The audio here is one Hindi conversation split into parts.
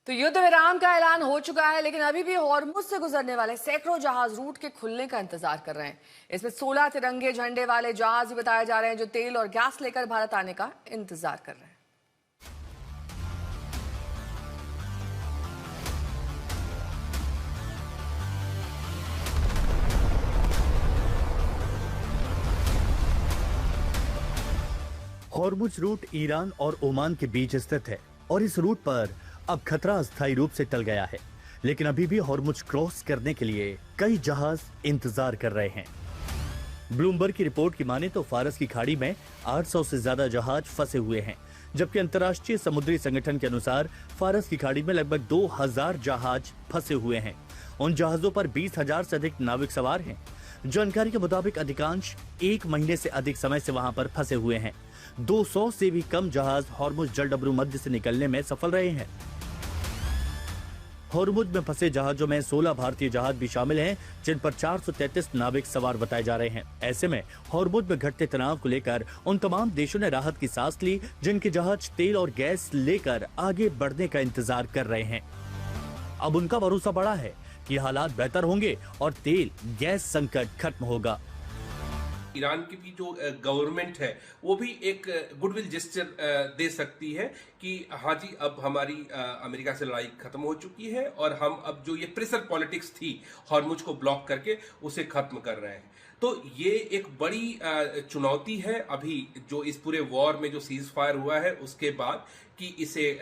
तो युद्ध विराम का ऐलान हो चुका है, लेकिन अभी भी हॉर्मुज से गुजरने वाले सैकड़ों जहाज रूट के खुलने का इंतजार कर रहे हैं। इसमें 16 तिरंगे झंडे वाले जहाज भी बताए जा रहे हैं, जो तेल और गैस लेकर भारत आने का इंतजार कर रहे हैं। हॉर्मुज रूट ईरान और ओमान के बीच स्थित है और इस रूट पर अब खतरा अस्थायी रूप से टल गया है, लेकिन अभी भी हॉर्मुज क्रॉस करने के लिए कई जहाज इंतजार कर रहे हैं। ब्लूमबर्ग की रिपोर्ट की माने तो फारस की खाड़ी में 800 से ज्यादा जहाज फंसे हुए हैं, जबकि अंतर्राष्ट्रीय समुद्री संगठन के अनुसार फारस की खाड़ी में लगभग 2000 जहाज फंसे हुए हैं। उन जहाजों पर 20,000 से अधिक नाविक सवार हैं। जानकारी के मुताबिक अधिकांश 1 महीने से अधिक समय से वहां पर फंसे हुए हैं। 200 से भी कम जहाज हॉर्मुज जलडमरू मध्य से निकलने में सफल रहे हैं। हॉर्मुज में फंसे जहाजों में 16 भारतीय जहाज भी शामिल हैं, जिन पर 433 नाविक सवार बताए जा रहे हैं। ऐसे में हॉर्मुज में घटते तनाव को लेकर उन तमाम देशों ने राहत की सांस ली, जिनके जहाज तेल और गैस लेकर आगे बढ़ने का इंतजार कर रहे हैं। अब उनका भरोसा बढ़ा है कि हालात बेहतर होंगे और तेल गैस संकट खत्म होगा। ईरान की भी जो गवर्नमेंट है वो भी एक गुडविल जेस्चर दे सकती है कि हाँ जी, अब हमारी अमेरिका से लड़ाई खत्म हो चुकी है और हम अब जो ये प्रेशर पॉलिटिक्स थी हॉर्मुज को ब्लॉक करके उसे खत्म कर रहे हैं। तो ये एक बड़ी चुनौती है अभी जो इस पूरे वॉर में जो सीज फायर हुआ है उसके बाद, कि इसे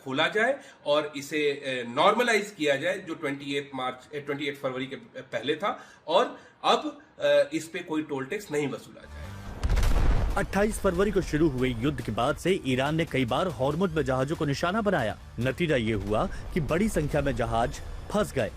खोला जाए और इसे नॉर्मलाइज किया जाए, जो 28 फरवरी के पहले था, और अब इस पे कोई टोल टैक्स नहीं वसूला जाए। 28 फरवरी को शुरू हुए युद्ध के बाद से ईरान ने कई बार हॉर्मुज में जहाजों को निशाना बनाया। नतीजा ये हुआ कि बड़ी संख्या में जहाज फंस गए।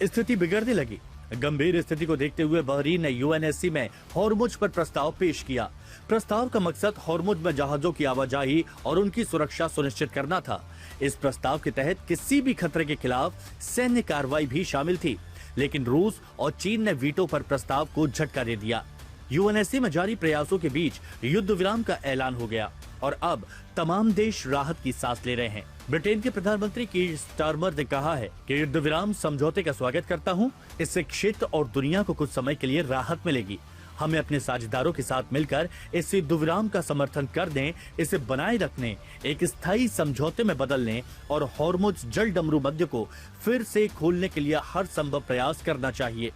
स्थिति बिगड़ने लगी। गंभीर स्थिति को देखते हुए बहरीन ने यूएनएससी में हॉर्मुज पर प्रस्ताव पेश किया। प्रस्ताव का मकसद हॉर्मुज में जहाजों की आवाजाही और उनकी सुरक्षा सुनिश्चित करना था। इस प्रस्ताव के तहत किसी भी खतरे के खिलाफ सैन्य कार्रवाई भी शामिल थी, लेकिन रूस और चीन ने वीटो पर प्रस्ताव को झटका दे दिया। यूएनएससी में जारी प्रयासों के बीच युद्ध विराम का ऐलान हो गया और अब तमाम देश राहत की सांस ले रहे हैं। ब्रिटेन के प्रधानमंत्री कीर स्टारमर ने कहा है कि युद्ध विराम समझौते का स्वागत करता हूं। इससे क्षेत्र और दुनिया को कुछ समय के लिए राहत मिलेगी। हमें अपने साझेदारों के साथ मिलकर इस युद्ध विराम का समर्थन करने, इसे बनाए रखने, एक स्थायी समझौते में बदलने और हॉर्मुज जलडमरू मध्य को फिर से खोलने के लिए हर संभव प्रयास करना चाहिए।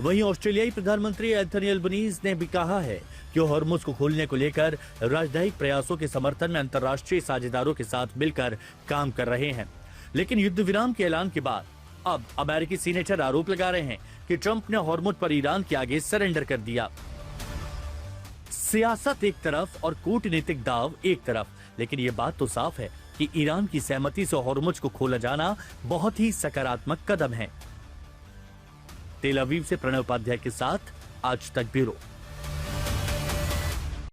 वहीं ऑस्ट्रेलियाई प्रधानमंत्री एंथनी एल्बनीज ने भी कहा है कि हॉर्मुज को खोलने को लेकर राजनयिक प्रयासों के समर्थन में अंतर्राष्ट्रीय साझेदारों के साथ मिलकर काम कर रहे हैं। लेकिन युद्ध विराम के ऐलान के बाद अब अमेरिकी सीनेटर आरोप लगा रहे हैं कि ट्रंप ने हॉर्मुज पर ईरान के आगे सरेंडर कर दिया। सियासत एक तरफ और कूटनीतिक दाव एक तरफ, लेकिन ये बात तो साफ है कि ईरान की सहमति से हॉर्मुज को खोला जाना बहुत ही सकारात्मक कदम है। तेल अवीव से प्रणव उपाध्याय के साथ आज तक ब्यूरो।